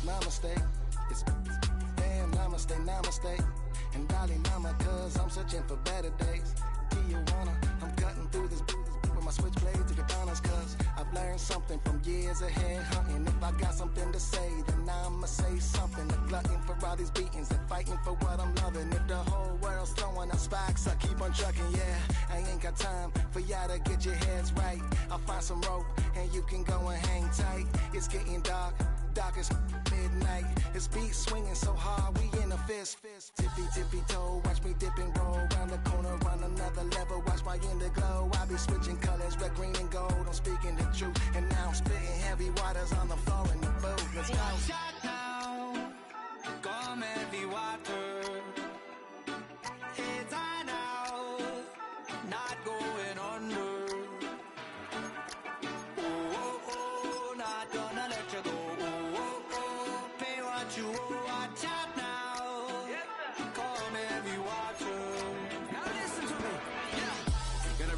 my mistake. It's damn namaste, namaste. And Dalai Lama, cause I'm searching for better days. Tijuana, I'm cutting through this with my switchblade to katanas, cause I've learned something from years of head hunting. If I got something to say, then I'ma say something. A glutton for all these beatings and fighting for what I'm loving. If the whole world's throwing out sparks, I keep on trucking, yeah. I ain't got time for y'all to get your heads right. I'll find some rope and you can go and hang tight. It's getting dark, dark as midnight. This beat swinging so hard, we in a fist. Tippy, tippy toe, watch me dip and roll. Round the corner, run another level, watch my glow. I be switching colors, red, green, and gold. I'm speaking the truth, and now I'm spitting heavy waters on the floor in the booth. Let's go. Shut down, come heavy water. It's high now, not going under. Oh, oh, oh, not gonna let you go. Oh, oh, oh, pay what you owe. Watch out now, come heavy water. Now listen to me, yeah. Gonna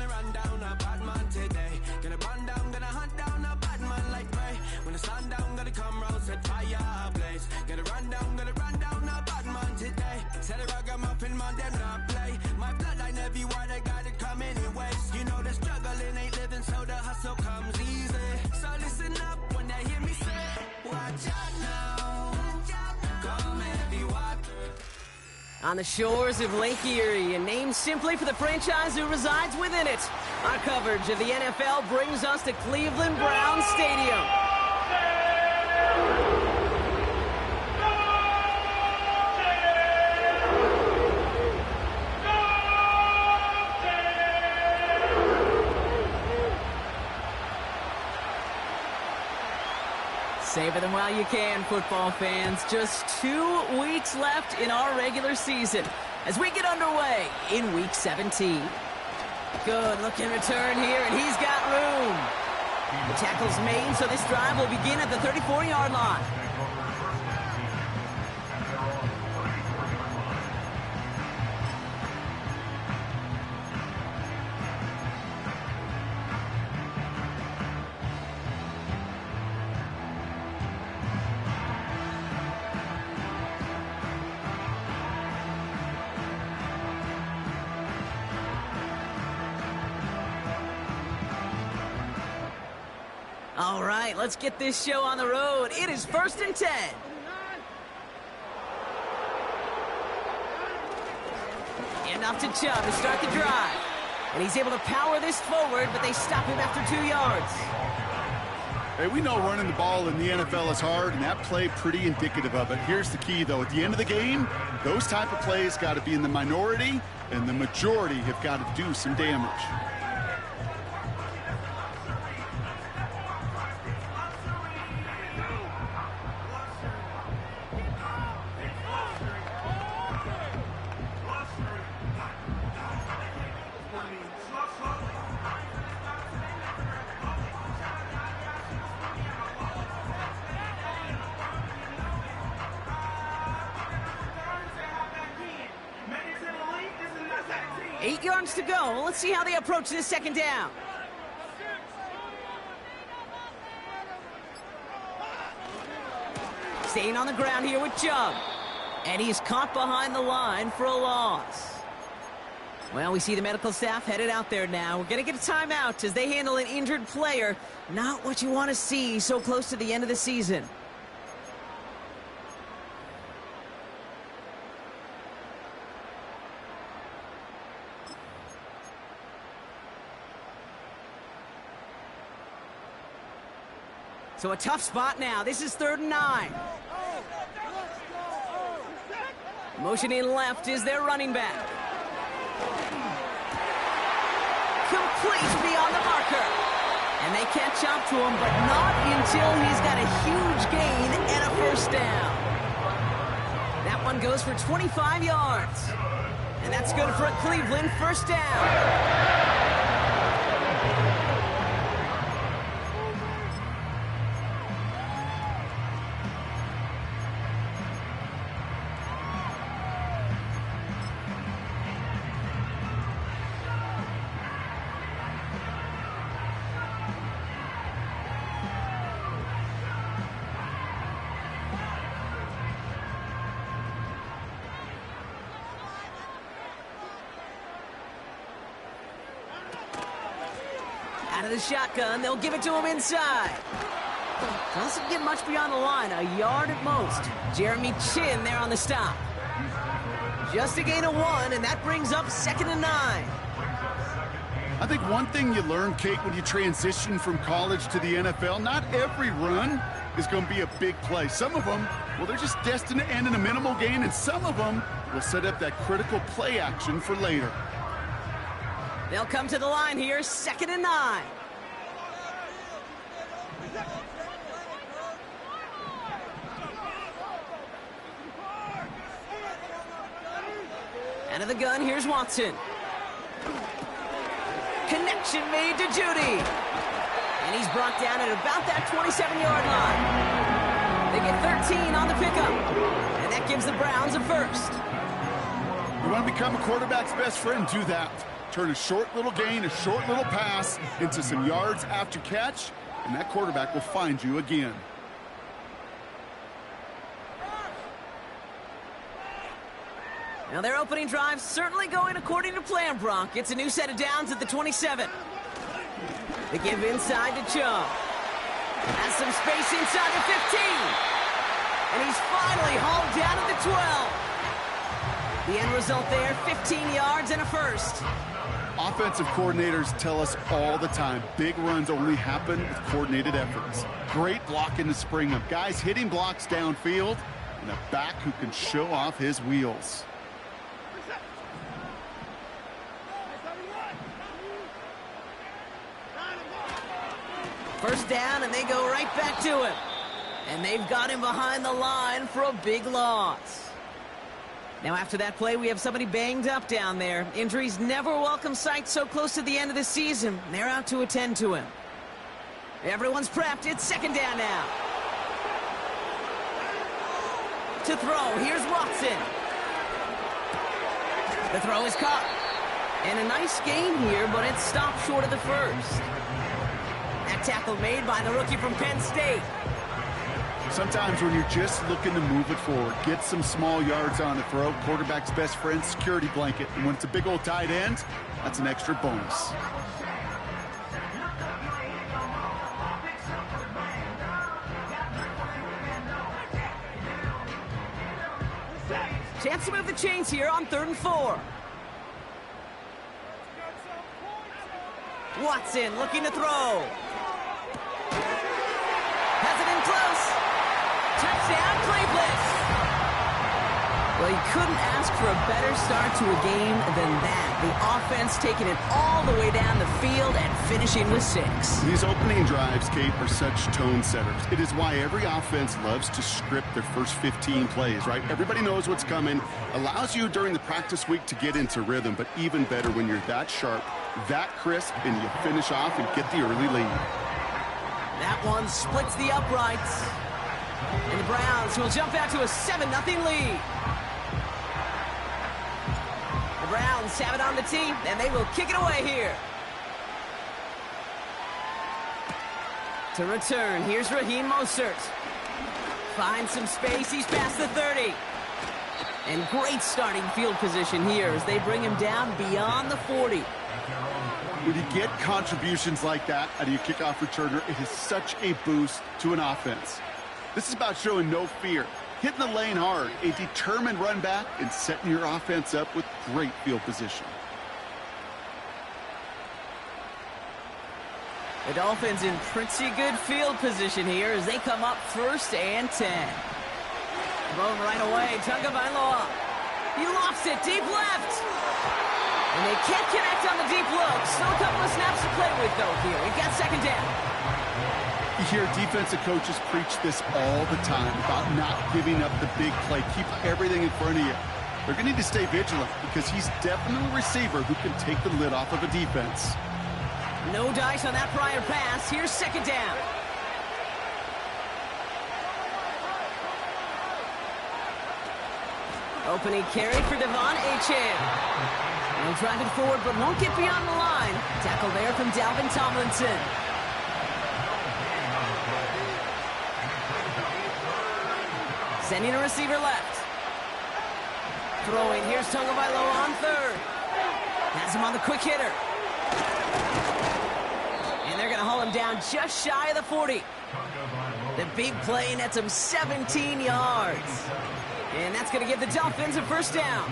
run down a bad man today. Gonna run down, gonna hunt down a bad man like me. When the sun down, gonna come round, set fire ablaze. Gonna run down a bad man today. Said the ragamuffin man, them not play. My bloodline everywhere, they got it coming anyways. You know the struggling ain't living, so the hustle comes easy. So listen up when they hear me say, watch out now, come heavy water. On the shores of Lake Erie, and named simply for the franchise who resides within it. Our coverage of the NFL brings us to Cleveland Browns Stadium. Savor them while you can, football fans. Just 2 weeks left in our regular season as we get underway in Week 17. Good looking return here, and he's got room. The tackle's made, so this drive will begin at the 34-yard line. All right, let's get this show on the road. It is 1st and 10. And off to Chubb to start the drive. And he's able to power this forward, but they stop him after 2 yards. Hey, we know running the ball in the NFL is hard, and that play pretty indicative of it. Here's the key, though. At the end of the game, those type of plays got to be in the minority, and the majority have got to do some damage. Eight yards to go. Let's see how they approach this second down. Staying on the ground here with Chubb. And he's caught behind the line for a loss. Well, we see the medical staff headed out there now. We're going to get a timeout as they handle an injured player. Not what you want to see so close to the end of the season. So a tough spot now. This is 3rd and 9. Motioning left is their running back. Complete beyond the marker. And they catch up to him, but not until he's got a huge gain and a first down. That one goes for 25 yards. And that's good for a Cleveland first down. Out of the shotgun, they'll give it to him inside. Doesn't get much beyond the line, a yard at most. Jeremy Chin there on the stop. Just a gain of 1, and that brings up 2nd and 9. I think one thing you learn, Kate, when you transition from college to the NFL, not every run is going to be a big play. Some of them, well, they're just destined to end in a minimal gain, and some of them will set up that critical play action for later. They'll come to the line here, 2nd and 9. Out of the gun, here's Watson. Connection made to Judy. And he's brought down at about that 27-yard line. They get 13 on the pickup. And that gives the Browns a first. You want to become a quarterback's best friend? Do that. Turn a short little gain, a short little pass into some yards after catch, and that quarterback will find you again. Now their opening drive certainly going according to plan, Bronk. It's a new set of downs at the 27. They give inside to Chubb. Has some space inside the 15. And he's finally hauled down at the 12. The end result there, 15 yards and a first. Offensive coordinators tell us all the time, big runs only happen with coordinated efforts. Great blocking to spring them. Guys hitting blocks downfield, and a back who can show off his wheels. First down, and they go right back to him. And they've got him behind the line for a big loss. Now after that play, we have somebody banged up down there. Injuries never a welcome sight so close to the end of the season. They're out to attend to him. Everyone's prepped. It's 2nd down now. To throw, here's Watson. The throw is caught. And a nice gain here, but it's stopped short of the first. That tackle made by the rookie from Penn State. Sometimes when you're just looking to move it forward, get some small yards on the throw, quarterback's best friend, security blanket. And when it's a big old tight end, that's an extra bonus. Chance to move the chains here on 3rd and 4. Watson looking to throw. Has it in close. Touchdown, Cleveland. Well, you couldn't ask for a better start to a game than that. The offense taking it all the way down the field and finishing with 6. These opening drives, Kate, are such tone setters. It is why every offense loves to script their first 15 plays, right? Everybody knows what's coming. Allows you during the practice week to get into rhythm, but even better when you're that sharp, that crisp, and you finish off and get the early lead. That one splits the uprights. And the Browns will jump out to a 7-0 lead. The Browns have it on the tee, and they will kick it away here. To return, here's Raheem Mostert. Finds some space, he's past the 30. And great starting field position here as they bring him down beyond the 40. When you get contributions like that out of your kickoff returner, it is such a boost to an offense. This is about showing no fear, hitting the lane hard, a determined run back, and setting your offense up with great field position. The Dolphins in pretty good field position here as they come up 1st and 10. Thrown right away, Tagovailoa. He lofts it deep left. And they can't connect on the deep look. Still a couple of snaps to play with, though, here. We've got 2nd down. You hear defensive coaches preach this all the time about not giving up the big play. Keep everything in front of you. They're going to need to stay vigilant because he's definitely a receiver who can take the lid off of a defense. No dice on that prior pass. Here's 2nd down. Opening carry for Devon Achane. They'll drive it forward, but won't get beyond the line. Tackle there from Dalvin Tomlinson. Sending a receiver left. Throwing, here's Tagovailoa on 3rd. Has him on the quick hitter. And down just shy of the 40. The big play nets him 17 yards. And that's going to give the Dolphins a first down.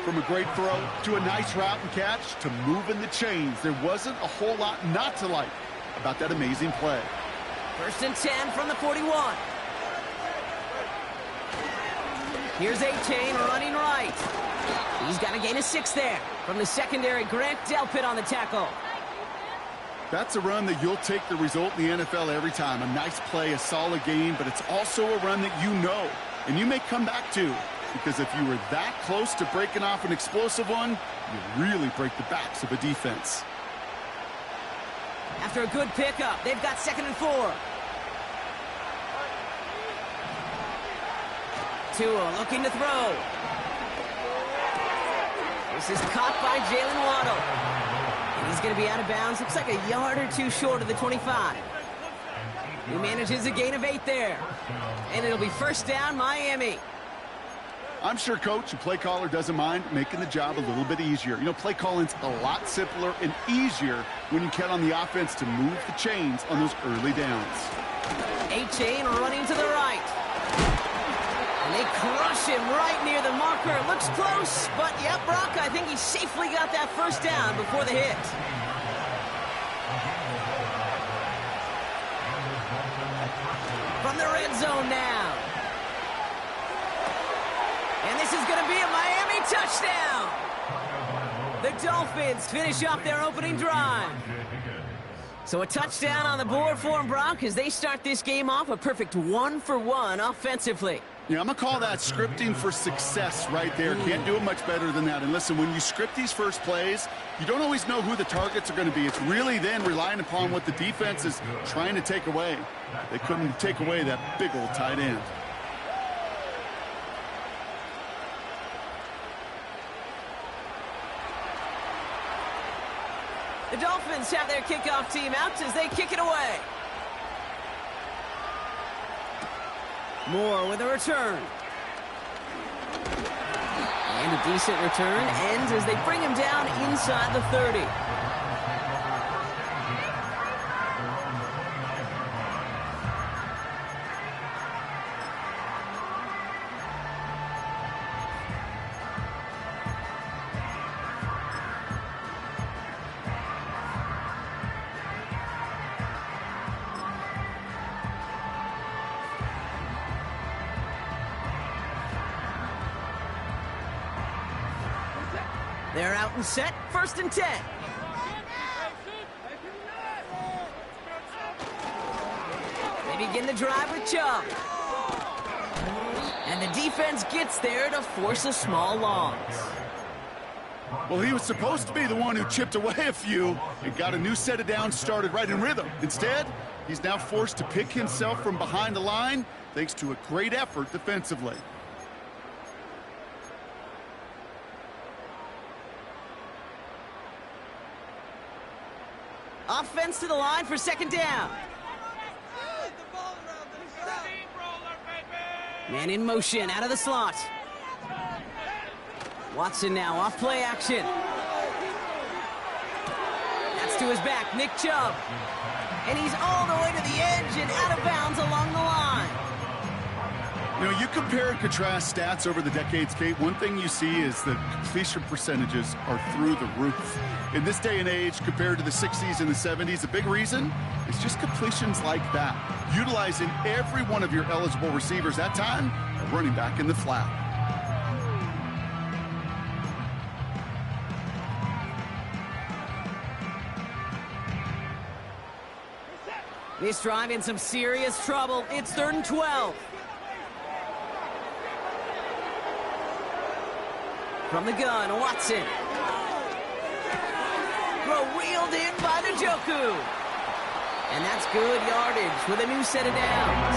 From a great throw to a nice route and catch to moving the chains, there wasn't a whole lot not to like about that amazing play. First and 10 from the 41. Here's A-Chain running right. He's got a gain of 6 there. From the secondary, Grant Delpit on the tackle. That's a run that you'll take the result in the NFL every time. A nice play, a solid game, but it's also a run that you know and you may come back to, because if you were that close to breaking off an explosive one, you really break the backs of a defense. After a good pickup, they've got 2nd and 4. Tua looking to throw. This is caught by Jalen Waddle. And he's going to be out of bounds. Looks like a yard or two short of the 25. He manages a gain of 8 there. And it'll be first down, Miami. I'm sure coach and play caller doesn't mind making the job a little bit easier. You know, play calling's a lot simpler and easier when you count on the offense to move the chains on those early downs. A-Chain running to the right. And they crush him right near the marker. Looks close, but yep, Brock, I think he safely got that first down before the hit. From the red zone now. And this is going to be a Miami touchdown. The Dolphins finish off their opening drive. So a touchdown on the board for them, Brock, as they start this game off a perfect 1-for-1 offensively. Yeah, I'm going to call that scripting for success right there. Can't do it much better than that. And listen, when you script these first plays, you don't always know who the targets are going to be. It's really then relying upon what the defense is trying to take away. They couldn't take away that big old tight end. The Dolphins have their kickoff team out as they kick it away. Moore with a return. And a decent return ends as they bring him down inside the 30. They're out and set, 1st and 10. They begin the drive with Chubb. And the defense gets there to force a small loss. Well, he was supposed to be the one who chipped away a few and got a new set of downs started right in rhythm. Instead, he's now forced to pick himself from behind the line thanks to a great effort defensively. Offense to the line for 2nd down. Man in motion, out of the slot. Watson now, off play action. That's to his back, Nick Chubb. And he's all the way to the edge and out of bounds along the line. You know, you compare and contrast stats over the decades, Kate. One thing you see is that completion percentages are through the roof. In this day and age, compared to the 60s and the 70s, a big reason is just completions like that. Utilizing every one of your eligible receivers, that time, a running back in the flat. This drive in some serious trouble. It's 3rd and 12. From the gun, Watson. Throw wheeled in by Njoku. And that's good yardage with a new set of downs.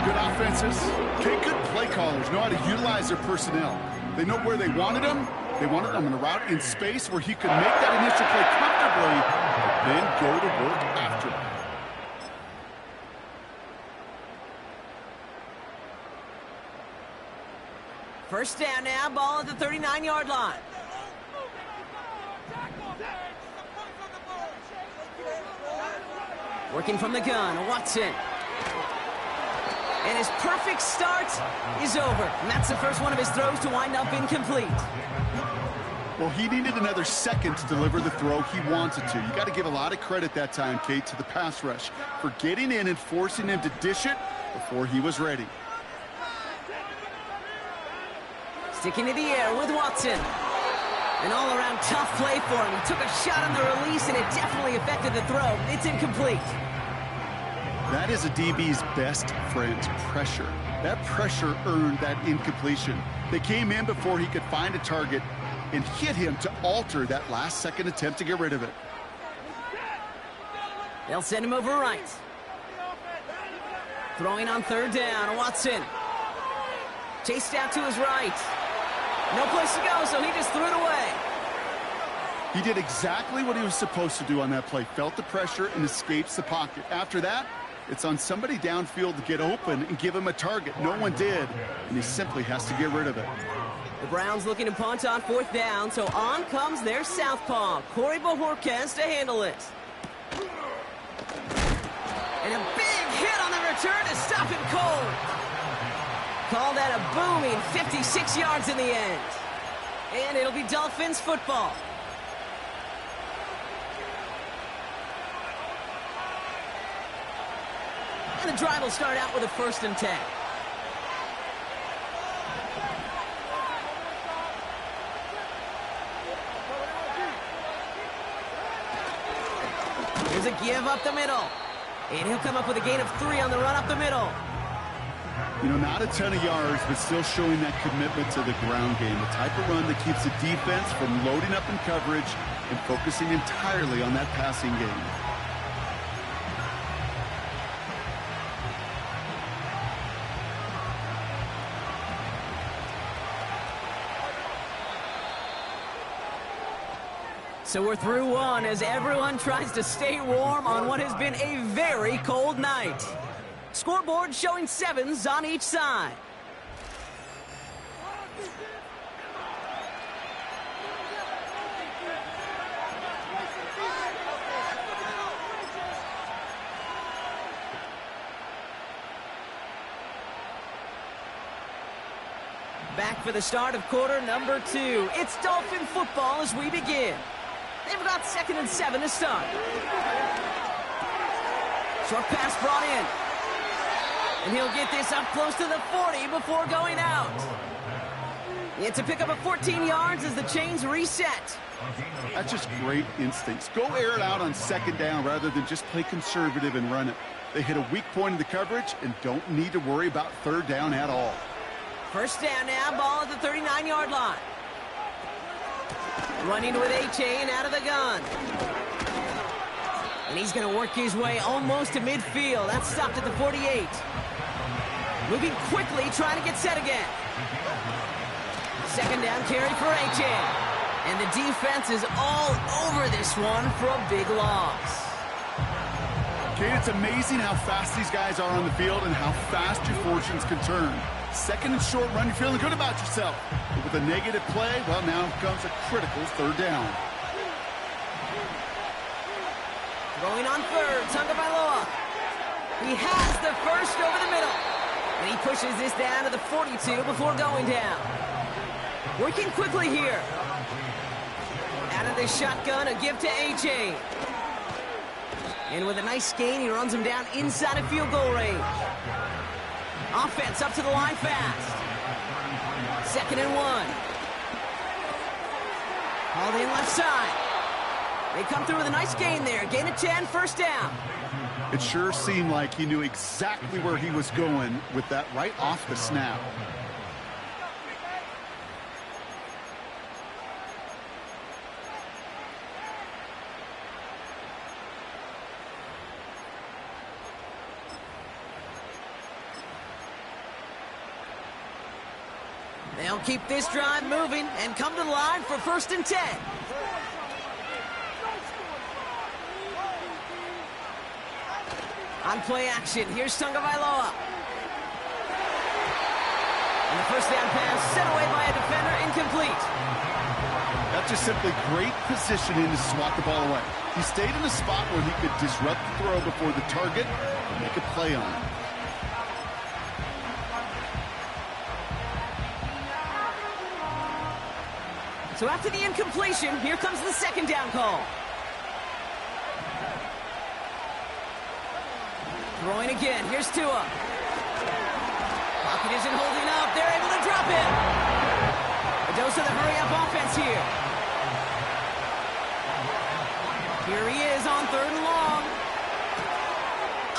Good offenses. Okay, good play callers know how to utilize their personnel. They know where they wanted them. They wanted them in a route in space where he could make that initial play comfortably, but then go to work after it. First down now, ball at the 39-yard line. Working from the gun, Watson. And his perfect start is over. And that's the first one of his throws to wind up incomplete. Well, he needed another second to deliver the throw he wanted to. You got to give a lot of credit that time, Kate, to the pass rush for getting in and forcing him to dish it before he was ready. Sticking to the air with Watson. An all-around tough play for him. He took a shot on the release, and it definitely affected the throw. It's incomplete. That is a DB's best friend, pressure. That pressure earned that incompletion. They came in before he could find a target and hit him to alter that last-second attempt to get rid of it. They'll send him over right. Throwing on third down, Watson. Chased out to his right. No place to go, so he just threw it away. He did exactly what he was supposed to do on that play. Felt the pressure and escapes the pocket. After that, it's on somebody downfield to get open and give him a target. No one did, and he simply has to get rid of it. The Browns looking to punt on fourth down, so on comes their southpaw, Corey Bojorquez, to handle it. And a big hit on the return to stop him cold. Call that a booming 56 yards in the end. And it'll be Dolphins football. And the drive will start out with a 1st and 10. Here's a give up the middle. And he'll come up with a gain of 3 on the run up the middle. You know, not a ton of yards, but still showing that commitment to the ground game. The type of run that keeps the defense from loading up in coverage and focusing entirely on that passing game. So we're through one as everyone tries to stay warm on what has been a very cold night. Scoreboard showing 7s on each side. Back for the start of quarter number 2. It's Dolphin football as we begin. They've got 2nd and 7 to start. Short pass brought in. And he'll get this up close to the 40 before going out. It's a pickup of 14 yards as the chains reset. That's just great instincts. Go air it out on 2nd down rather than just play conservative and run it. They hit a weak point in the coverage and don't need to worry about 3rd down at all. 1st down now, ball at the 39-yard line. Running with A-Chain out of the gun. And he's going to work his way almost to midfield. That's stopped at the 48. Moving quickly, trying to get set again. 2nd down carry for A-Chain. And the defense is all over this one for a big loss. Kate, it's amazing how fast these guys are on the field and how fast your fortunes can turn. 2nd and short run, you're feeling good about yourself. But with a negative play, well, now comes a critical 3rd down. Throwing on 3rd, Tagovailoa. He has the first over the middle. And he pushes this down to the 42 before going down. Working quickly here. Out of the shotgun, a give to A-Chain. And with a nice gain, he runs him down inside of field goal range. Offense up to the line fast. 2nd and 1. Hauled in left side. They come through with a nice gain there. Gain of 10, 1st down. It sure seemed like he knew exactly where he was going with that right off the snap. They'll keep this drive moving and come to the line for 1st and 10. On play action, here's Tagovailoa. And the 1st down pass sent away by a defender, incomplete. That not just simply great positioning to swat the ball away. He stayed in a spot where he could disrupt the throw before the target and make a play on it. So after the incompletion, here comes the second down call. Throwing again. Here's Tua. Pocket isn't holding up. They're able to drop him. A dose of the hurry-up offense here. Here he is on 3rd and long.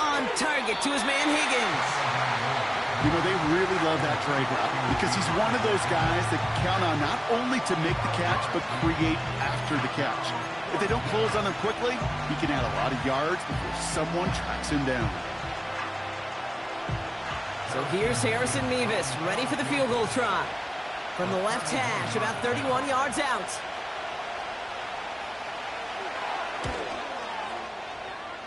On target to his man Higgins. You know, they really love that drag route because he's one of those guys that can count on not only to make the catch, but create after the catch. If they don't close on him quickly, he can add a lot of yards before someone tracks him down. So here's Harrison Mevis, ready for the field goal try. From the left hash, about 31 yards out.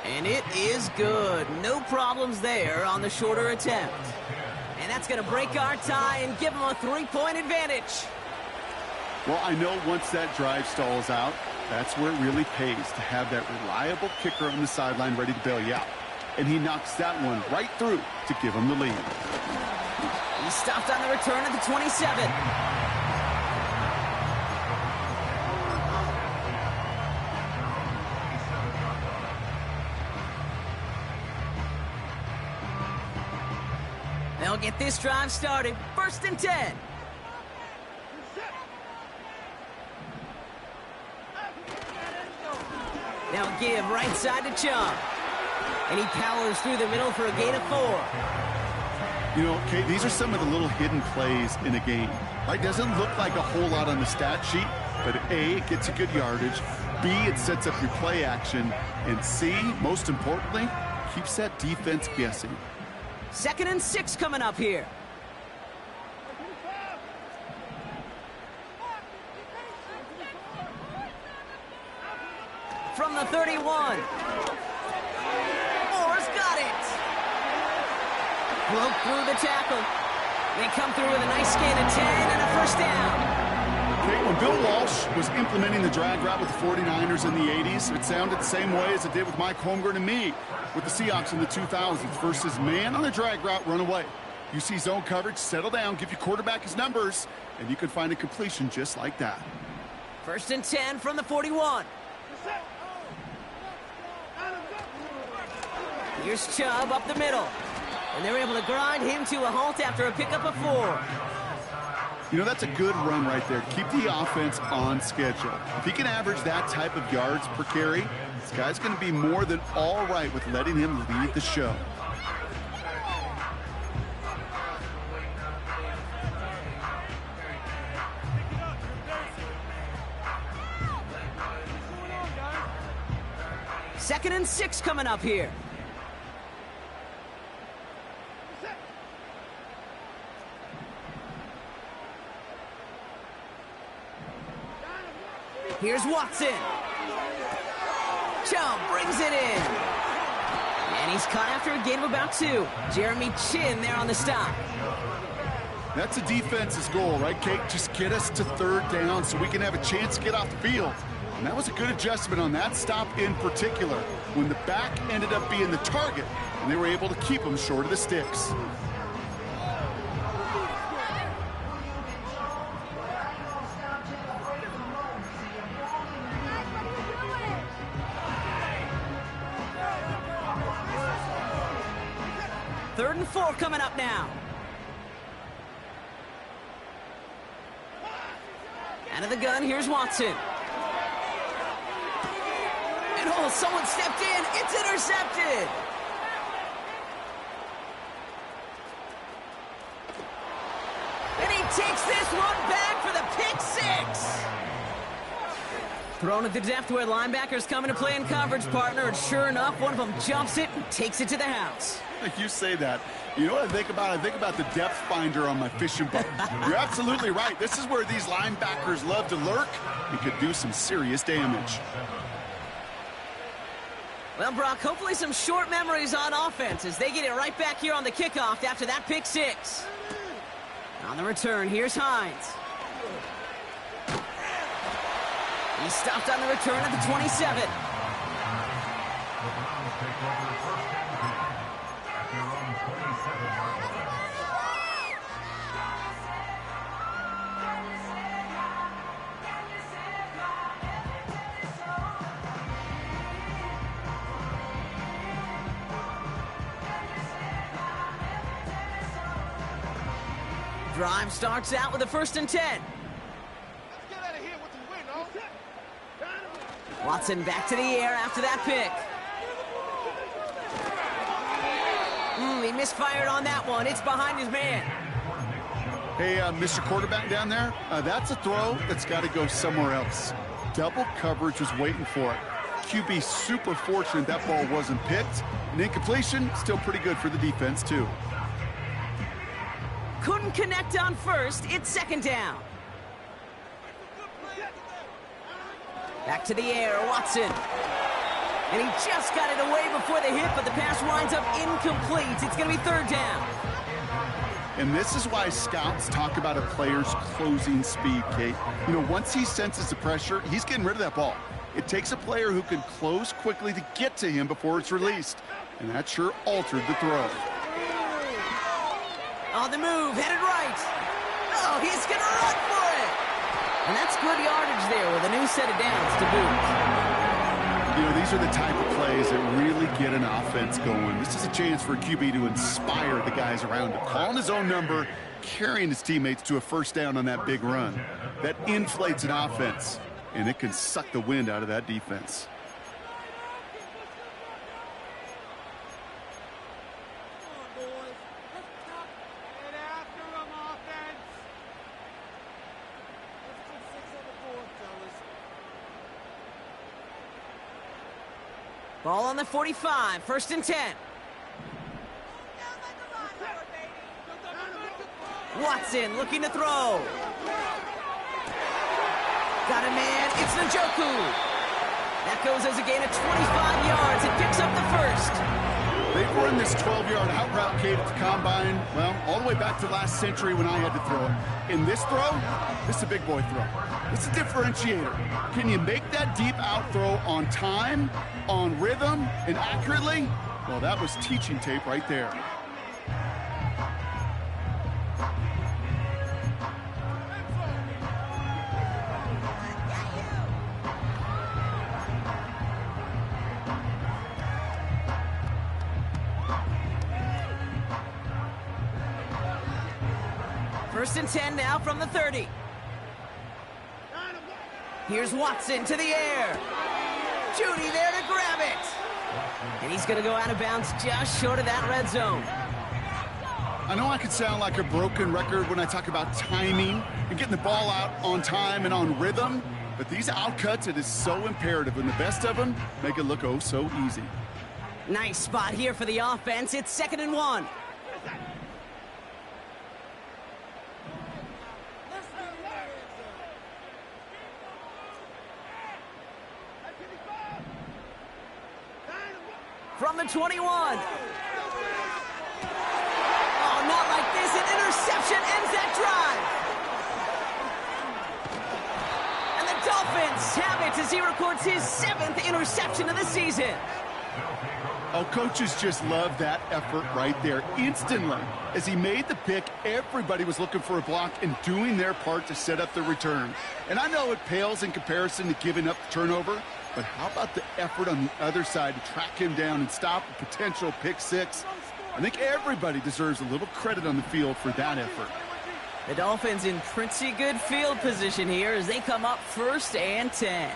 And it is good. No problems there on the shorter attempt. And that's going to break our tie and give them a 3-point advantage. Well, I know once that drive stalls out, that's where it really pays to have that reliable kicker on the sideline ready to bail you out. And he knocks that one right through to give him the lead. He stopped on the return at the 27. They'll get this drive started. 1st and 10. Now give right side to Chubb. And he powers through the middle for a gain of 4. You know, Kate, these are some of the little hidden plays in a game. Right? Doesn't look like a whole lot on the stat sheet, but A, it gets you good yardage. B, it sets up your play action. And C, most importantly, keeps that defense guessing. 2nd and 6 coming up here. From the 31. Moore's got it. Broke through the tackle. They come through with a nice gain of 10 and a 1st down. Okay, when Bill Walsh was implementing the drag route with the 49ers in the 80s, it sounded the same way as it did with Mike Holmgren and me with the Seahawks in the 2000s versus man on the drag route, run away. You see zone coverage, settle down, give your quarterback his numbers, and you can find a completion just like that. 1st and 10 from the 41. Here's Chubb up the middle. And they're able to grind him to a halt after a pickup of 4. You know, that's a good run right there. Keep the offense on schedule. If he can average that type of yards per carry, this guy's going to be more than all right with letting him lead the show. Second and 6 coming up here. Here's Watson. Chubb brings it in. And he's caught after a gain of about 2. Jeremy Chin there on the stop. That's a defense's goal, right, Kate? Just get us to 3rd down so we can have a chance to get off the field. And that was a good adjustment on that stop in particular, when the back ended up being the target, and they were able to keep him short of the sticks. Third and 4 coming up now. Out of the gun, here's Watson. And oh, someone stepped in. It's intercepted. And he takes this one back for the pick 6. Thrown at the depth where linebackers come into play in coverage, partner. And sure enough, one of them jumps it and takes it to the house. You say that. You know what I think about? I think about the depth finder on my fishing boat. You're absolutely right. This is where these linebackers love to lurk and could do some serious damage. Well, Brock, hopefully some short memories on offense as they get it right back here on the kickoff after that pick 6. On the return, here's Hines. He stopped on the return at the 27. Drive starts out with a 1st and 10. Let's get out of here with the win, huh? Watson back to the air after that pick. He misfired on that one. It's behind his man. Hey, Mr. Quarterback down there, that's a throw that's got to go somewhere else. Double coverage was waiting for it. QB super fortunate that ball wasn't picked. An incompletion, still pretty good for the defense, too. Couldn't connect on 1st. It's 2nd down. Back to the air, Watson. And he just got it away before the hit, but the pass winds up incomplete. It's going to be 3rd down. And this is why scouts talk about a player's closing speed, Kate. You know, once he senses the pressure, he's getting rid of that ball. It takes a player who can close quickly to get to him before it's released. And that sure altered the throw. On the move, headed right. Oh, he's going to run for it. And that's good yardage there with a new set of downs to boot. You know, these are the type of plays that really get an offense going. This is a chance for a QB to inspire the guys around him. Calling his own number, carrying his teammates to a 1st down on that big run. That inflates an offense, and it can suck the wind out of that defense. Ball on the 45, 1st and 10. Watson looking to throw. Got a man, it's Njoku. That goes as a gain of 25 yards. It picks up the 1st. They've run this 12-yard out route, Kate, at the combine, well, all the way back to last century when I had to throw it. In this throw, this is a big boy throw. It's a differentiator. Can you make that deep out throw on time, on rhythm, and accurately? Well, that was teaching tape right there. First and 10 now from the 30. Here's Watson to the air. Judy there to grab it. And he's going to go out of bounds just short of that red zone. I know I could sound like a broken record when I talk about timing and getting the ball out on time and on rhythm, but these outcuts, it is so imperative, and the best of them make it look oh so easy. Nice spot here for the offense. It's 2nd and 1. From the 21. Oh, not like this. An interception ends that drive. And the Dolphins have it as he records his 7th interception of the season. Oh, coaches just love that effort right there. Instantly, as he made the pick, everybody was looking for a block and doing their part to set up the return. And I know it pales in comparison to giving up the turnover, but how about the effort on the other side to track him down and stop a potential pick six? I think everybody deserves a little credit on the field for that effort. The Dolphins in pretty good field position here as they come up 1st and 10.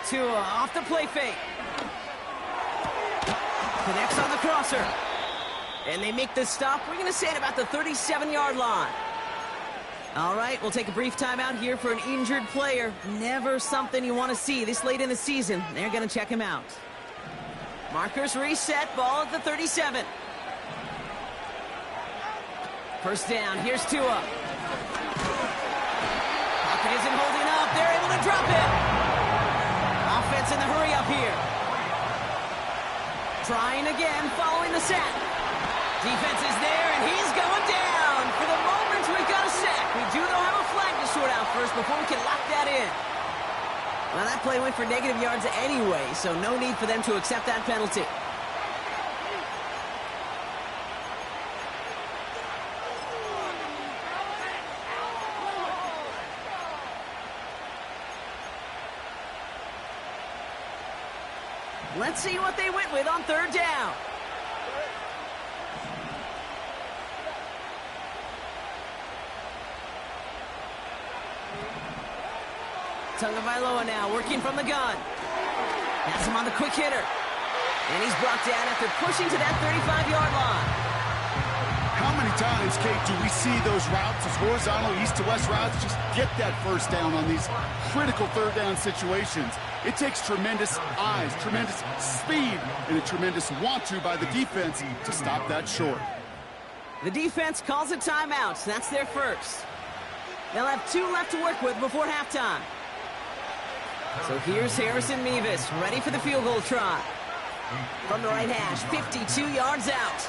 Tua off the play fake. Connects on the crosser. And they make the stop. We're going to say at about the 37-yard line. All right, we'll take a brief timeout here for an injured player. Never something you want to see this late in the season. They're going to check him out. Markers reset, ball at the 37. First down, here's Tua. Pocket isn't holding up. They're able to drop him. Offense in the hurry up here. Trying again, following the sack. Defense is there, and he's going down. For the moment, we've got a sack. We do, though, have a flag to sort out first before we can lock that in. Well, that play went for negative yards anyway, so no need for them to accept that penalty. Let's see what they went with on third down. Tagovailoa now working from the gun. Has him on the quick hitter. And he's brought down after pushing to that 35-yard line. How many times, Kate, do we see those routes, those horizontal east-to-west routes, just get that first down on these critical third down situations? It takes tremendous eyes, tremendous speed, and a tremendous want-to by the defense to stop that short. The defense calls a timeout. That's their first. They'll have 2 left to work with before halftime. So here's Harrison Mevis, ready for the field goal try. From the right hash, 52 yards out.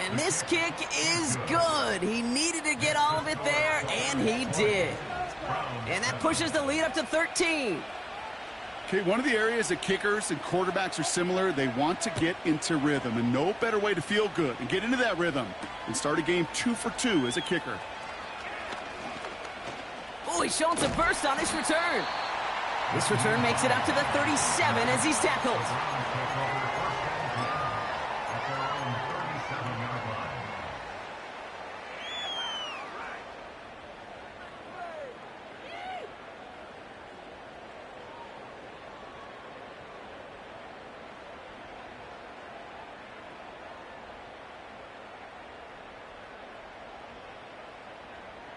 And this kick is good. He needed to get all of it there, and he did. And that pushes the lead up to 13. Okay, one of the areas that kickers and quarterbacks are similar, they want to get into rhythm, and no better way to feel good and get into that rhythm and start a game 2 for 2 as a kicker. Oh, he's showing some burst on this return. This return makes it up to the 37 as he's tackled.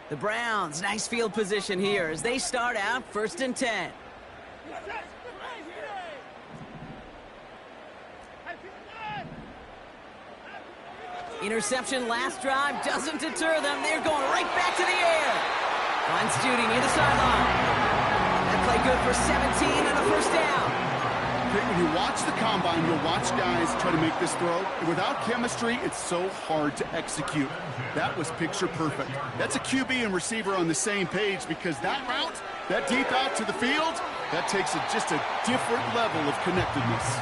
The Browns, nice field position here as they start out 1st and 10. Interception last drive doesn't deter them. They're going right back to the air. Finds Judy near the sideline. That play good for 17 and a first down. When you watch the combine, you'll watch guys try to make this throw. And without chemistry, it's so hard to execute. That was picture perfect. That's a QB and receiver on the same page because that route, that deep out to the field, that takes just a different level of connectedness.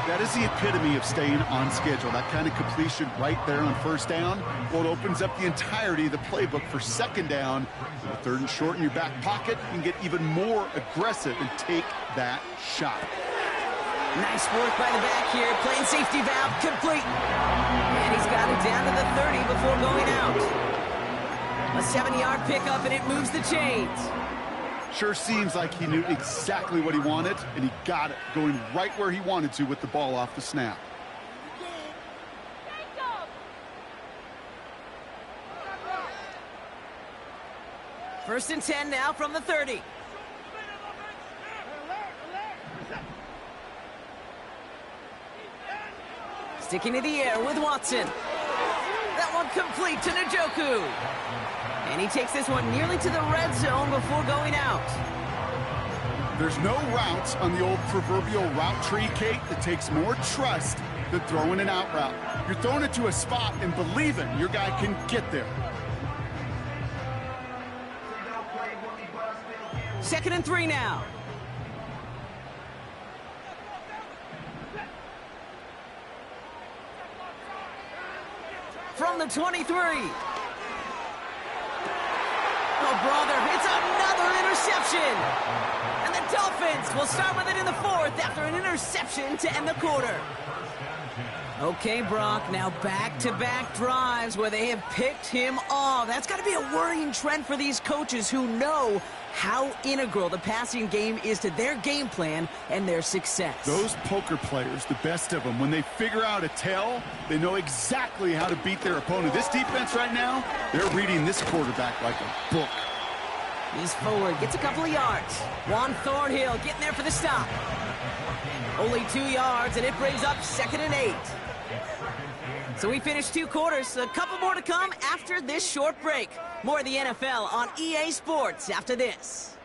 That is the epitome of staying on schedule. That kind of completion right there on first down. Well, it opens up the entirety of the playbook for second down. With 3rd and short in your back pocket, you can get even more aggressive and take that shot. Nice work by the back here. Playing safety valve complete. And he's got it down to the 30 before going out. A 7-yard pickup, and it moves the chains. Sure seems like he knew exactly what he wanted, and he got it, going right where he wanted to with the ball off the snap. First and 10 now from the 30. Sticking to the air with Watson. That one complete to Njoku. And he takes this one nearly to the red zone before going out. There's no routes on the old proverbial route tree, Kate, that takes more trust than throwing an out route. You're throwing it to a spot and believing your guy can get there. 2nd and 3 now. From the 23. Oh, brother, it's another interception. And the Dolphins will start with it in the 4th after an interception to end the quarter. Okay, Brock, now back-to-back drives where they have picked him off. That's got to be a worrying trend for these coaches who know how integral the passing game is to their game plan and their success. Those poker players, the best of them, when they figure out a tell, they know exactly how to beat their opponent. This defense right now, they're reading this quarterback like a book. He's forward, gets a couple of yards. Juan Thornhill getting there for the stop. Only 2 yards, and it brings up 2nd and 8. So we finished 2 quarters. A couple more to come after this short break. More of the NFL on EA Sports after this.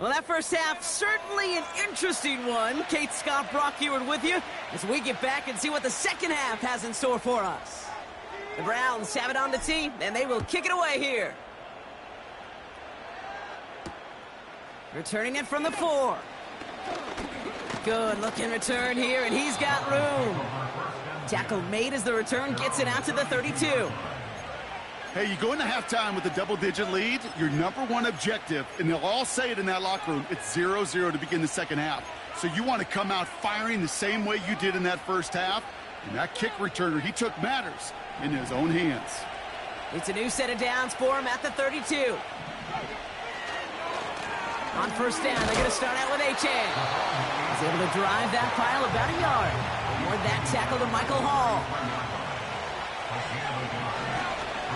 Well, that first half, certainly an interesting one. Kate, Scott, Brock Ewart with you as we get back and see what the second half has in store for us. The Browns have it on the tee, and they will kick it away here. Returning it from the 4. Good looking return here, and he's got room. Tackle made as the return gets it out to the 32. Hey, you go into halftime with a double-digit lead, your number one objective, and they'll all say it in that locker room, it's 0-0 to begin the second half. So you want to come out firing the same way you did in that first half, and that kick returner, he took matters in his own hands. It's a new set of downs for him at the 32. On first down, they're going to start out with Achane. He's able to drive that pile about a yard. Award that tackle to Michael Hall.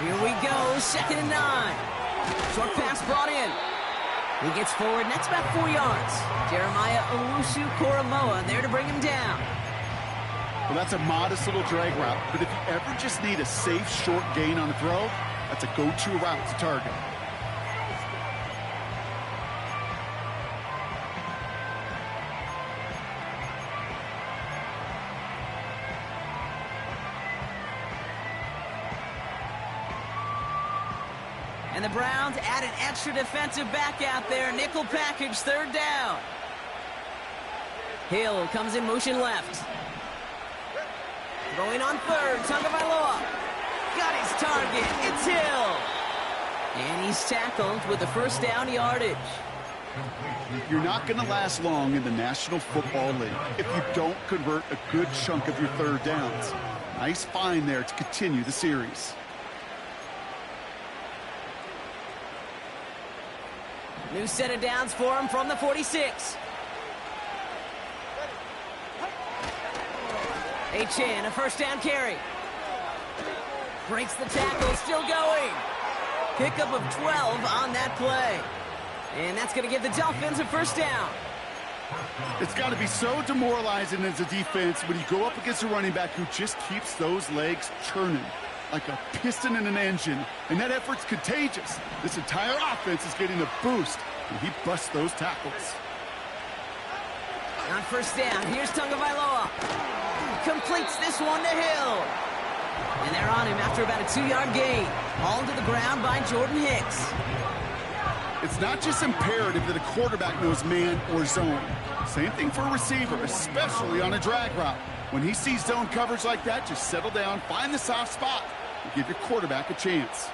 Here we go, 2nd and 9. Short pass brought in. He gets forward, and that's about 4 yards. Jeremiah Owusu-Koramoah there to bring him down. Well, that's a modest little drag route, but if you ever just need a safe, short gain on a throw, that's a go-to route to target. And the Browns add an extra defensive back out there. Nickel package, 3rd down. Hill comes in motion left. Throwing on 3rd, Tagovailoa. Got his target, it's Hill. And he's tackled with the first down yardage. You're not going to last long in the National Football League if you don't convert a good chunk of your 3rd downs. Nice find there to continue the series. New set of downs for him from the 46. Achane, a first down carry. Breaks the tackle, still going. Pickup of 12 on that play. And that's going to give the Dolphins a first down. It's got to be so demoralizing as a defense when you go up against a running back who just keeps those legs churning like a piston in an engine, and that effort's contagious. This entire offense is getting a boost, and he busts those tackles. On first down, here's Tagovailoa. Completes this one to Hill. And they're on him after about a 2-yard gain. Hauled to the ground by Jordan Hicks. It's not just imperative that a quarterback knows man or zone. Same thing for a receiver, especially on a drag route. When he sees zone coverage like that, just settle down, find the soft spot, and give your quarterback a chance.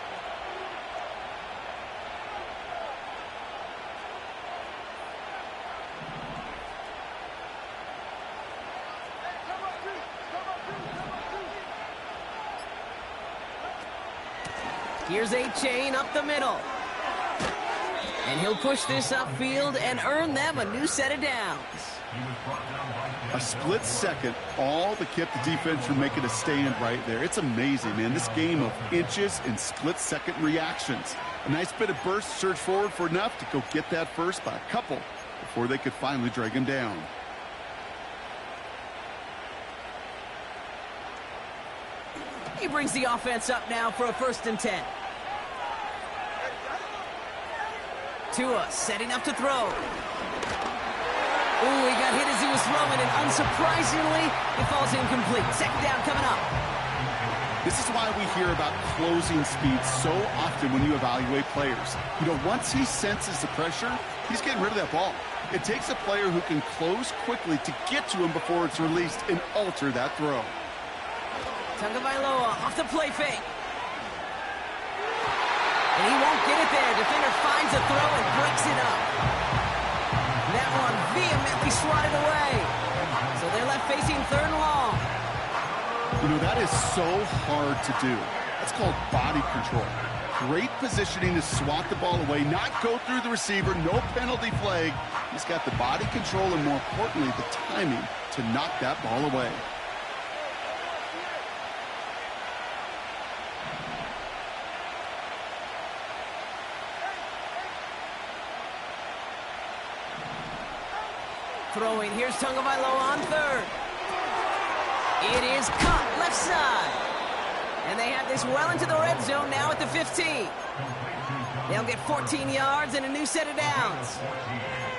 Here's Achane up the middle. And he'll push this upfield and earn them a new set of downs. A split second, all that kept the defense from making a stand right there. It's amazing, man. This game of inches and split-second reactions. A nice bit of burst, surge forward for enough to go get that first by a couple before they could finally drag him down. He brings the offense up now for a 1st and 10. Tua setting up to throw. Ooh, he got hit as he was throwing, and unsurprisingly, it falls incomplete. 2nd down coming up. This is why we hear about closing speed so often when you evaluate players. You know, once he senses the pressure, he's getting rid of that ball. It takes a player who can close quickly to get to him before it's released and alter that throw. Tagovailoa off the play fake. And he won't get it there. Defender finds a throw and breaks it up. That one vehemently swatted away. So they're left facing 3rd and long. You know, that is so hard to do. That's called body control. Great positioning to swat the ball away, not go through the receiver, no penalty flag. He's got the body control and, more importantly, the timing to knock that ball away. Throwing, here's Tagovailoa on 3rd. It is caught left side. And they have this well into the red zone now at the 15. They'll get 14 yards and a new set of downs.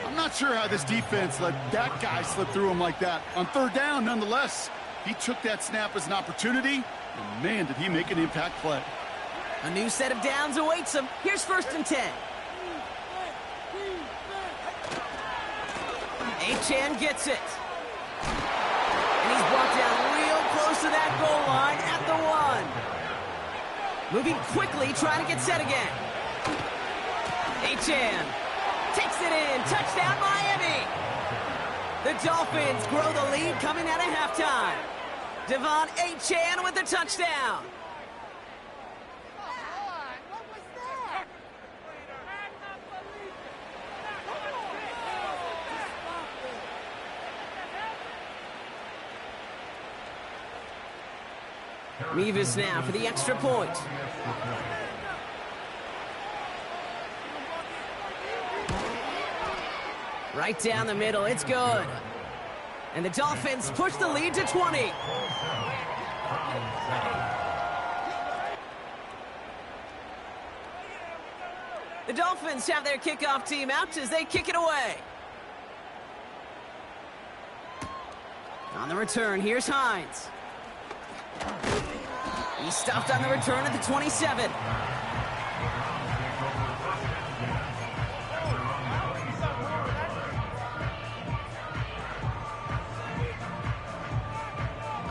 I'm not sure how this defense let that guy slip through him like that. On third down, nonetheless, he took that snap as an opportunity, and man, did he make an impact play. A new set of downs awaits him. Here's 1st and 10. Achane gets it. And he's brought down real close to that goal line at the 1. Moving quickly, trying to get set again. Achane takes it in. Touchdown, Miami. The Dolphins grow the lead coming out of halftime. Devon Achane with the touchdown. Revis now for the extra point. Right down the middle, it's good. And the Dolphins push the lead to 20. The Dolphins have their kickoff team out as they kick it away. On the return, here's Hines. He's stopped on the return at the 27.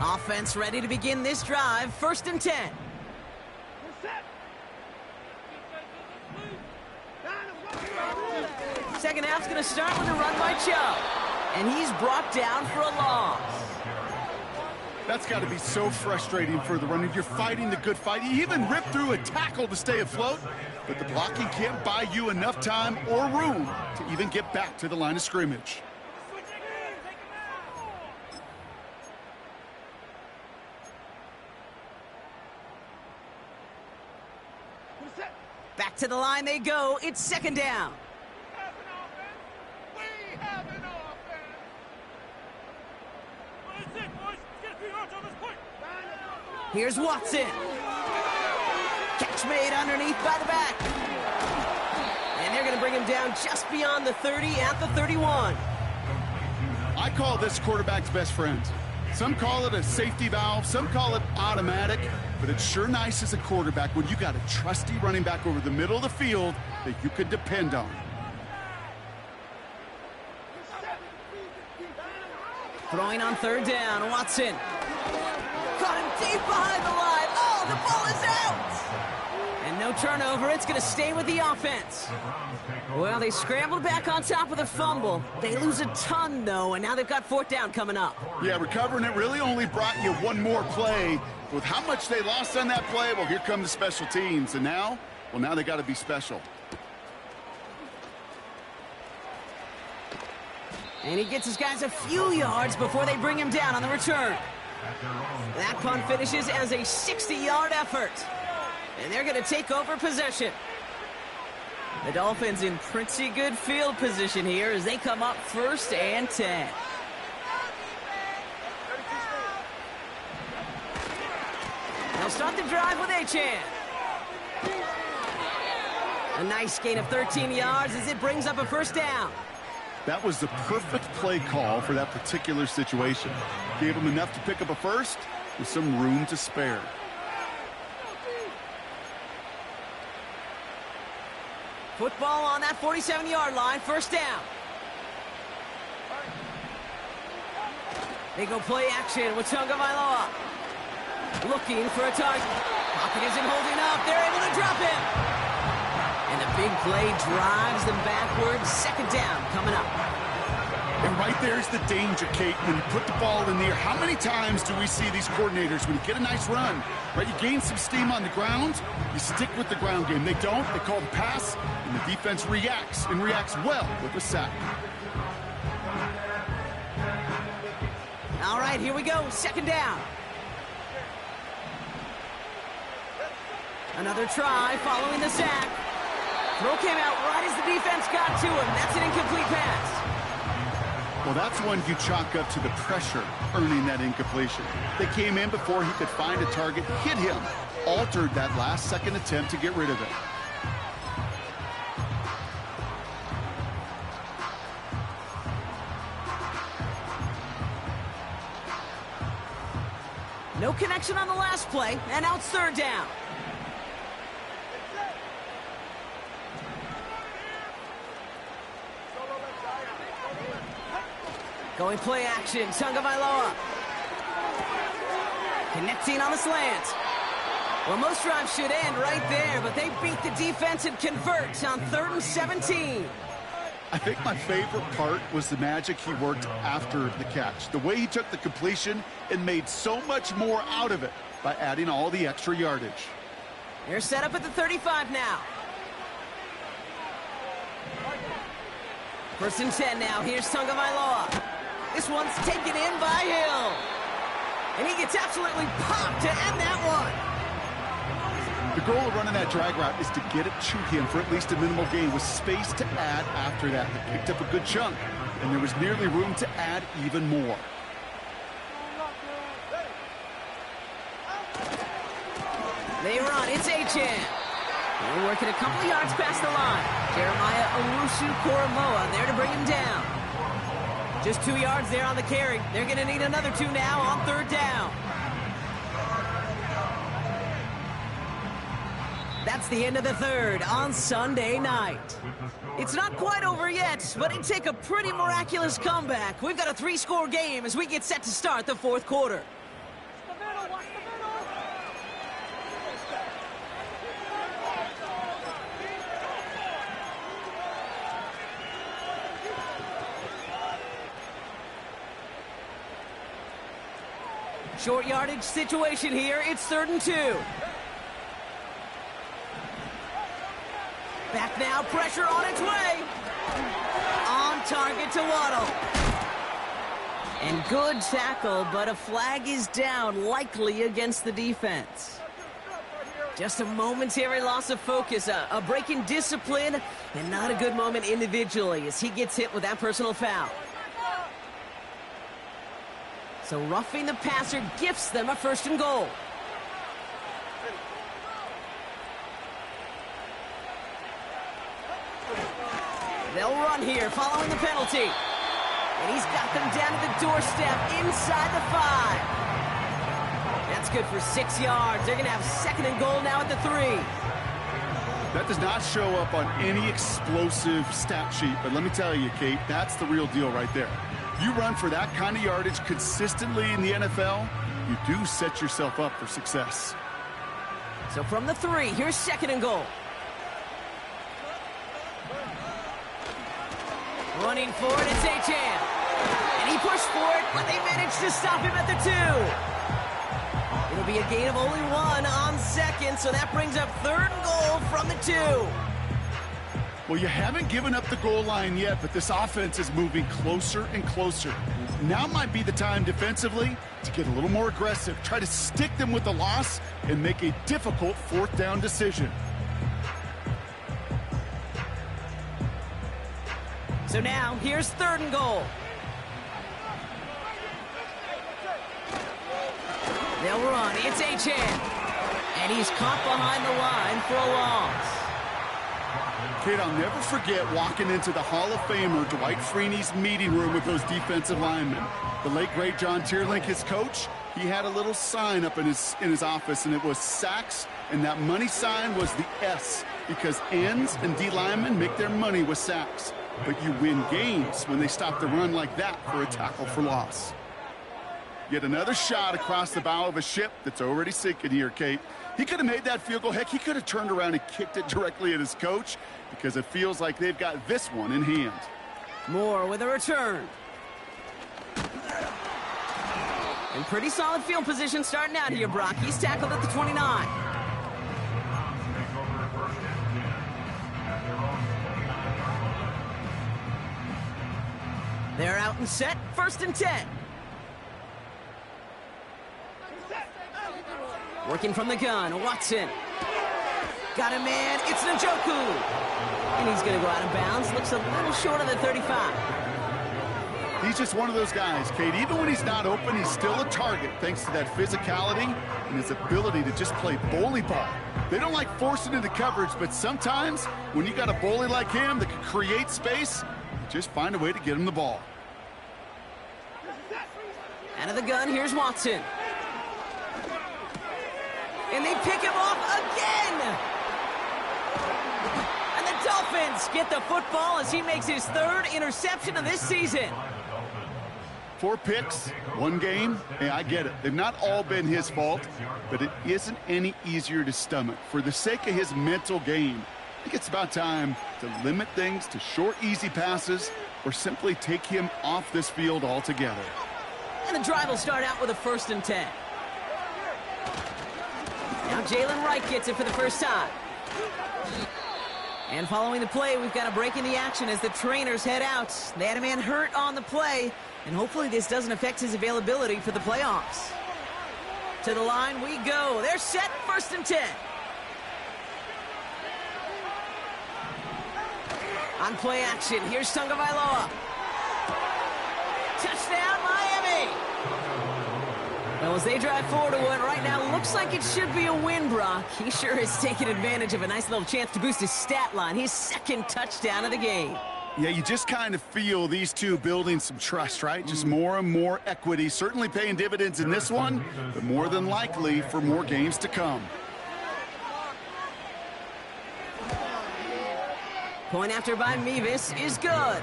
Offense ready to begin this drive. 1st and 10. Second half's going to start with a run by Chubb. And he's brought down for a loss. That's got to be so frustrating for the runner. You're fighting the good fight. You even ripped through a tackle to stay afloat, but the blocking can't buy you enough time or room to even get back to the line of scrimmage. Back to the line they go. It's 2nd down. Here's Watson. Catch made underneath by the back. And they're going to bring him down just beyond the 30 at the 31. I call this quarterback's best friend. Some call it a safety valve, some call it automatic, but it's sure nice as a quarterback when you got a trusty running back over the middle of the field that you can depend on. Throwing on 3rd down, Watson. Caught him deep behind the line. Oh, the ball is out! And no turnover. It's going to stay with the offense. Well, they scrambled back on top of the fumble. They lose a ton, though, and now they've got 4th down coming up. Yeah, recovering it really only brought you one more play. With how much they lost on that play, well, here come the special teams. And now, well, now they got to be special. And he gets his guys a few yards before they bring him down on the return. That punt finishes as a 60-yard effort. And they're going to take over possession. The Dolphins in pretty good field position here as they come up 1st and 10. They'll start the drive with Achane. A nice gain of 13 yards as it brings up a 1st down. That was the perfect play call for that particular situation. Gave him enough to pick up a 1st with some room to spare. Football on that 47-yard line, 1st down. They go play action with Tagovailoa. Looking for a target. Pocket isn't holding up. They're able to drop him. And a big play drives them backwards. 2nd down coming up. And right there's the danger, Kate, when you put the ball in the air. How many times do we see these coordinators, when you get a nice run, right, you gain some steam on the ground, you stick with the ground game. They don't. They call the pass, and the defense reacts, and reacts well with a sack. All right, here we go. 2nd down. Another try following the sack. Throw came out right as the defense got to him. That's an incomplete pass. Well, that's one you chalk up to the pressure earning that incompletion. They came in before he could find a target, hit him, altered that last-second attempt to get rid of it. No connection on the last play, and now it's third down. Going play action, Tagovailoa. Connecting on the slant. Well, most drives should end right there, but they beat the defense and convert on 3rd and 17. I think my favorite part was the magic he worked after the catch. The way he took the completion and made so much more out of it by adding all the extra yardage. They're set up at the 35 now. 1st and 10 now. Here's Tagovailoa. This one's taken in by Hill. And he gets absolutely popped to end that one. The goal of running that drag route is to get it to him for at least a minimal gain with space to add after that. They picked up a good chunk, and there was nearly room to add even more. They run. It's Achane. They're working a couple of yards past the line. Jeremiah Owusu-Koramoah there to bring him down. Just 2 yards there on the carry. They're going to need another 2 now on 3rd down. That's the end of the 3rd on Sunday night. It's not quite over yet, but it'd take a pretty miraculous comeback. We've got a 3-score game as we get set to start the 4th quarter. Short yardage situation here. It's 3rd and 2. Back now, pressure on its way. On target to Waddle. And good tackle, but a flag is down, likely against the defense. Just a momentary loss of focus, a break in discipline, and not a good moment individually as he gets hit with that personal foul. So roughing the passer gifts them a 1st and goal. They'll run here following the penalty. And he's got them down to the doorstep inside the 5. That's good for 6 yards. They're going to have 2nd and goal now at the 3. That does not show up on any explosive stat sheet, but let me tell you, Kate, that's the real deal right there. You run for that kind of yardage consistently in the NFL, you do set yourself up for success. So from the 3, here's 2nd and goal. Running for it, it's Achane. And he pushed for it, but they managed to stop him at the 2. It'll be a gain of only 1 on 2nd, so that brings up 3rd and goal from the 2. Well, you haven't given up the goal line yet, but this offense is moving closer and closer. Now might be the time defensively to get a little more aggressive, try to stick them with the loss, and make a difficult 4th down decision. So now, here's 3rd and goal. They'll run. It's Achane. And he's caught behind the line for a loss. Kate, I'll never forget walking into the Hall of Famer Dwight Freeney's meeting room with those defensive linemen. The late, great John Tierlink, his coach, he had a little sign up in his office, and it was sacks, and that money sign was the S, because ends and D linemen make their money with sacks. But you win games when they stop the run like that for a tackle for loss. Yet another shot across the bow of a ship that's already sinking here, Kate. He could have made that field goal. Heck, he could have turned around and kicked it directly at his coach because it feels like they've got this one in hand. Moore with a return. And pretty solid field position starting out here, Brock. He's tackled at the 29. They're out and set. 1st and 10. Working from the gun, Watson. Got a man, it's Njoku. And he's going to go out of bounds. Looks a little short of the 35. He's just one of those guys, Kate. Even when he's not open, he's still a target thanks to that physicality and his ability to just play bully ball. They don't like forcing into coverage, but sometimes when you got a bully like him that can create space, you just find a way to get him the ball. Out of the gun, here's Watson. And they pick him off again. And the Dolphins get the football as he makes his 3rd interception of this season. 4 picks, 1 game. Hey, I get it. They've not all been his fault, but it isn't any easier to stomach. For the sake of his mental game, I think it's about time to limit things to short, easy passes or simply take him off this field altogether. And the drive will start out with a 1st and 10. Now Jalen Wright gets it for the first time. And following the play, we've got a break in the action as the trainers head out. They had a man hurt on the play, and hopefully this doesn't affect his availability for the playoffs. To the line we go. They're set, 1st and 10. On play action, here's Tagovailoa. Touchdown, Miami! Well, as they drive forward to one right now, looks like it should be a win, Brock. He sure has taken advantage of a nice little chance to boost his stat line. His 2nd touchdown of the game. Yeah, you just kind of feel these two building some trust, right? Just more and more equity. Certainly paying dividends in this one, but more than likely for more games to come. Point after by Mevis is good.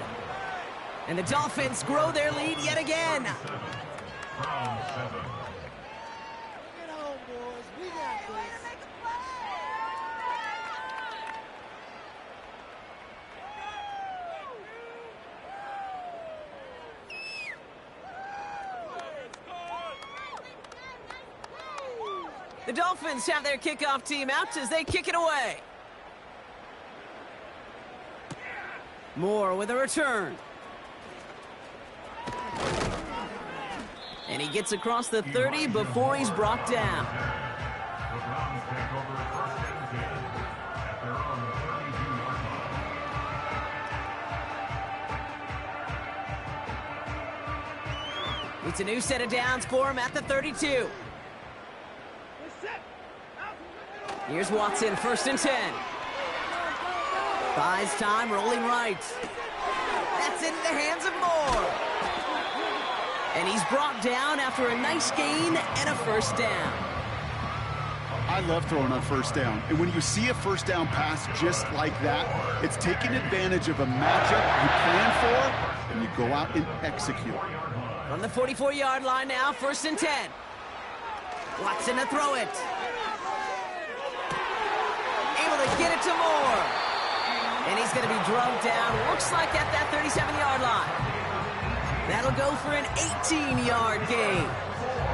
And the Dolphins grow their lead yet again. The Dolphins have their kickoff team out as they kick it away. Moore with a return. And he gets across the 30 before he's brought down. It's a new set of downs for him at the 32. Here's Watson, 1st and 10. Buys time, rolling right. That's into the hands of Moore. And he's brought down after a nice gain and a 1st down. I love throwing on 1st down. And when you see a 1st down pass just like that, it's taking advantage of a matchup you plan for, and you go out and execute. From the 44-yard line now, 1st and 10. Watson to throw it. Able to get it to Moore. And he's going to be drugged down, looks like at that 37-yard line. That'll go for an 18-yard gain.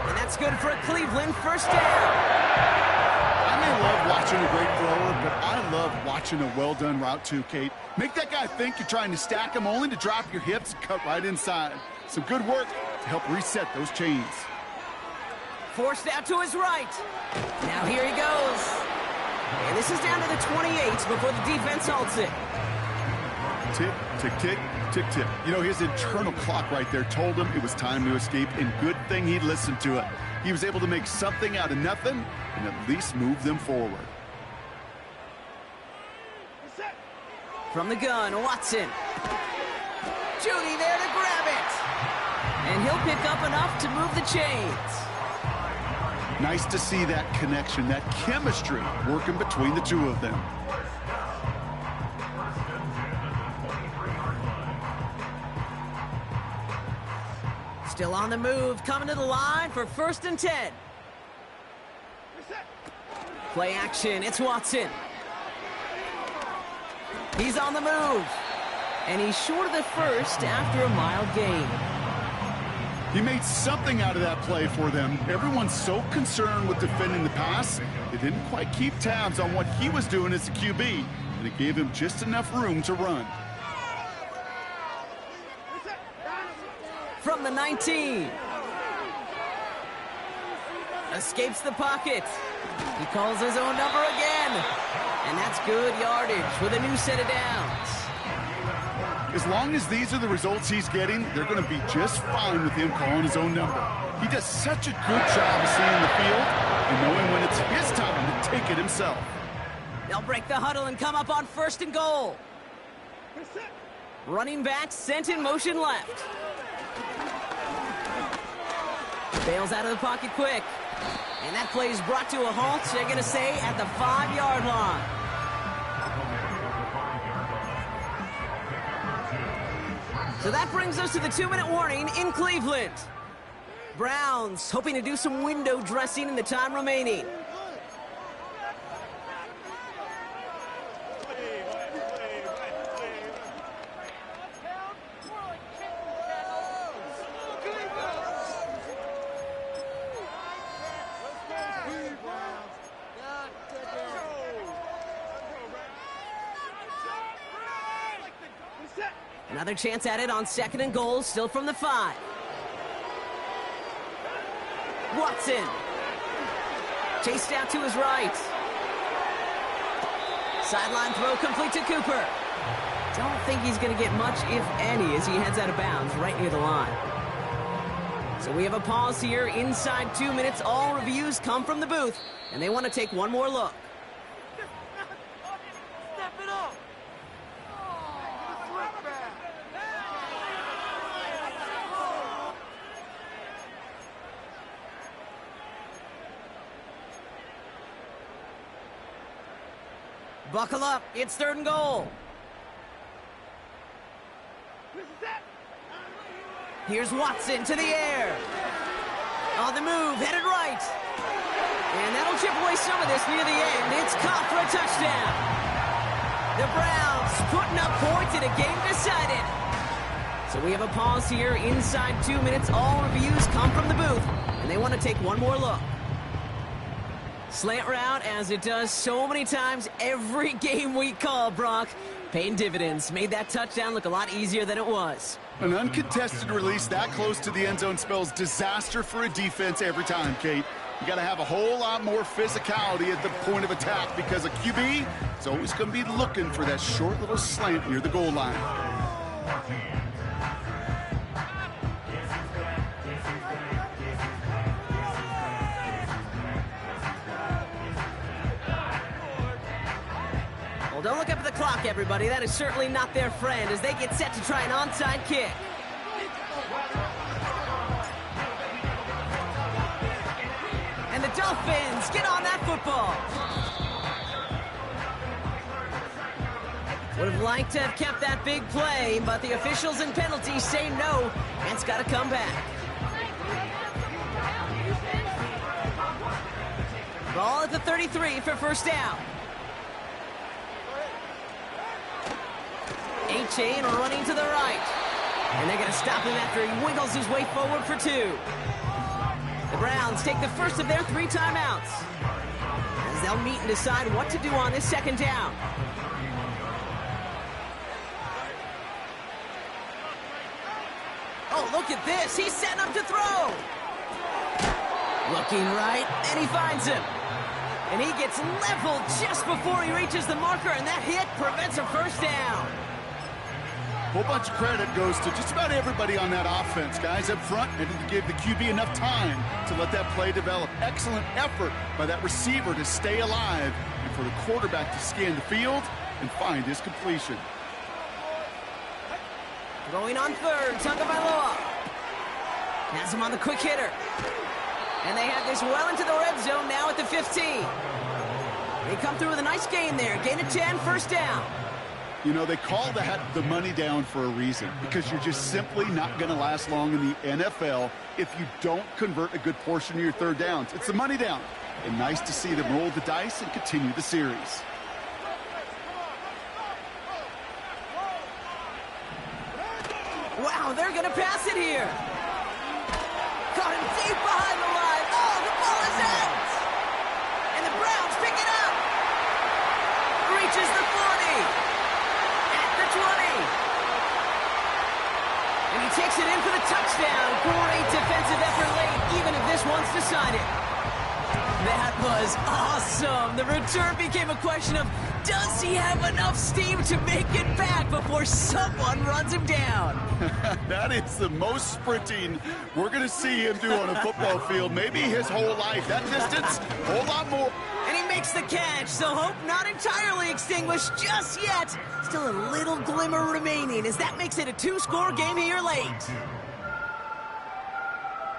And that's good for a Cleveland 1st down. I may love watching a great thrower, but I love watching a well-done route too, Kate. Make that guy think you're trying to stack him, only to drop your hips and cut right inside. Some good work to help reset those chains. Forced out to his right. Now here he goes. And this is down to the 28 before the defense halts it. Tick, tick, tick, tick, tick. You know, his internal clock right there told him it was time to escape, and good thing he listened to it. He was able to make something out of nothing and at least move them forward. From the gun, Watson. Judy there to grab it. And he'll pick up enough to move the chains. Nice to see that connection, that chemistry working between the two of them. Still on the move, coming to the line for 1st and 10. Play action, it's Watson. He's on the move. And he's short of the 1st after a mild gain. He made something out of that play for them. Everyone's so concerned with defending the pass, they didn't quite keep tabs on what he was doing as a QB, and it gave him just enough room to run. From the 19. Escapes the pocket. He calls his own number again. And that's good yardage with a new set of downs. As long as these are the results he's getting, they're going to be just fine with him calling his own number. He does such a good job of seeing the field and knowing when it's his time to take it himself. They'll break the huddle and come up on 1st and goal. Running back sent in motion left. Bails out of the pocket quick. And that play is brought to a halt, they're going to say, at the 5-yard line. So that brings us to the 2-minute warning in Cleveland. Browns hoping to do some window dressing in the time remaining. Another chance at it on 2nd and goal, still from the 5. Watson. Chased out to his right. Sideline throw complete to Cooper. Don't think he's going to get much, if any, as he heads out of bounds right near the line. So we have a pause here inside 2 minutes. All reviews come from the booth, and they want to take one more look. Step it up. Buckle up, it's 3rd and goal. Here's Watson to the air. On the move, headed right. And that'll chip away some of this near the end. It's caught for a touchdown. The Browns putting up points in a game decided. So we have a pause here inside 2 minutes. All reviews come from the booth, and they want to take one more look. Slant route, as it does so many times every game we call, Brock. Paying dividends. Made that touchdown look a lot easier than it was. An uncontested release that close to the end zone spells disaster for a defense every time, Kate. You got to have a whole lot more physicality at the point of attack because a QB is always going to be looking for that short little slant near the goal line. Well, don't look up at the clock, everybody. That is certainly not their friend as they get set to try an onside kick. And the Dolphins get on that football. Would have liked to have kept that big play, but the officials and penalties say no, and it's got to come back. Ball at the 33 for 1st down. A-Chain running to the right. And they're going to stop him after he wiggles his way forward for 2. The Browns take the first of their 3 timeouts, as they'll meet and decide what to do on this 2nd down. Oh, look at this. He's setting up to throw. Looking right, and he finds him. And he gets leveled just before he reaches the marker, and that hit prevents a 1st down. A whole bunch of credit goes to just about everybody on that offense. Guys up front needed to give the QB enough time to let that play develop. Excellent effort by that receiver to stay alive and for the quarterback to scan the field and find his completion. Going on 3rd, Tagovailoa has him on the quick hitter. And they have this well into the red zone now at the 15. They come through with a nice gain there. Gain of 10, 1st down. You know, they call that the money down for a reason, because you're just simply not going to last long in the NFL if you don't convert a good portion of your 3rd downs. It's the money down. And nice to see them roll the dice and continue the series. Wow, they're going to pass it here. Caught him deep behind the line. Oh, the ball is out. And the Browns pick it up. Reaches the 40. At the 20. And he takes it in for the touchdown. Great defensive effort late, even if this one's decided. That was awesome. The return became a question of, does he have enough steam to make it back before someone runs him down? That is the most sprinting we're going to see him do on a football field, maybe his whole life. That distance, a whole lot more. And he makes the catch, so hope not entirely extinguished just yet. Still a little glimmer remaining as that makes it a 2-score game here late.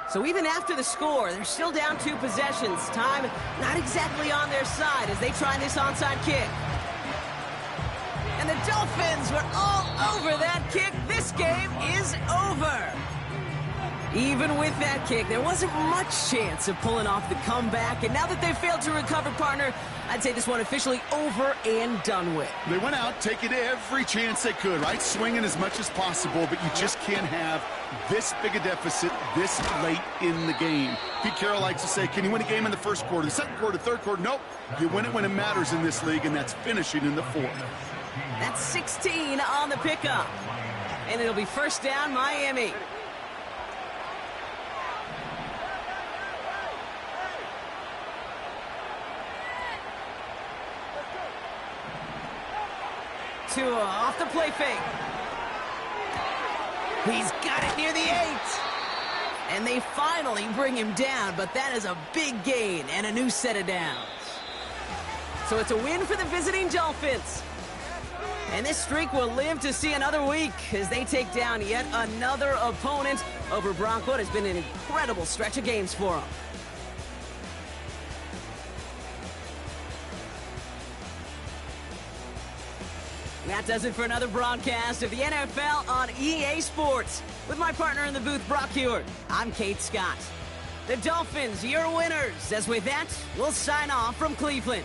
So even after the score, they're still down 2 possessions. Time not exactly on their side as they try this onside kick. And the Dolphins were all over that kick. This game is over. Even with that kick, there wasn't much chance of pulling off the comeback. And now that they've failed to recover, partner, I'd say this one officially over and done with. They went out taking every chance they could, right? Swinging as much as possible, but you just can't have this big a deficit this late in the game. Pete Carroll likes to say, can you win a game in the first quarter, the second quarter, third quarter? Nope. You win it when it matters in this league, and that's finishing in the fourth. That's 16 on the pickup. And it'll be first down, Miami. Tua off the play fake. He's got it near the 8. And they finally bring him down, but that is a big gain and a new set of downs. So it's a win for the visiting Dolphins. And this streak will live to see another week as they take down yet another opponent over Bronco. It has been an incredible stretch of games for them. That does it for another broadcast of the NFL on EA Sports. With my partner in the booth, Brock Hewitt, I'm Kate Scott. The Dolphins, your winners. As with that, we'll sign off from Cleveland.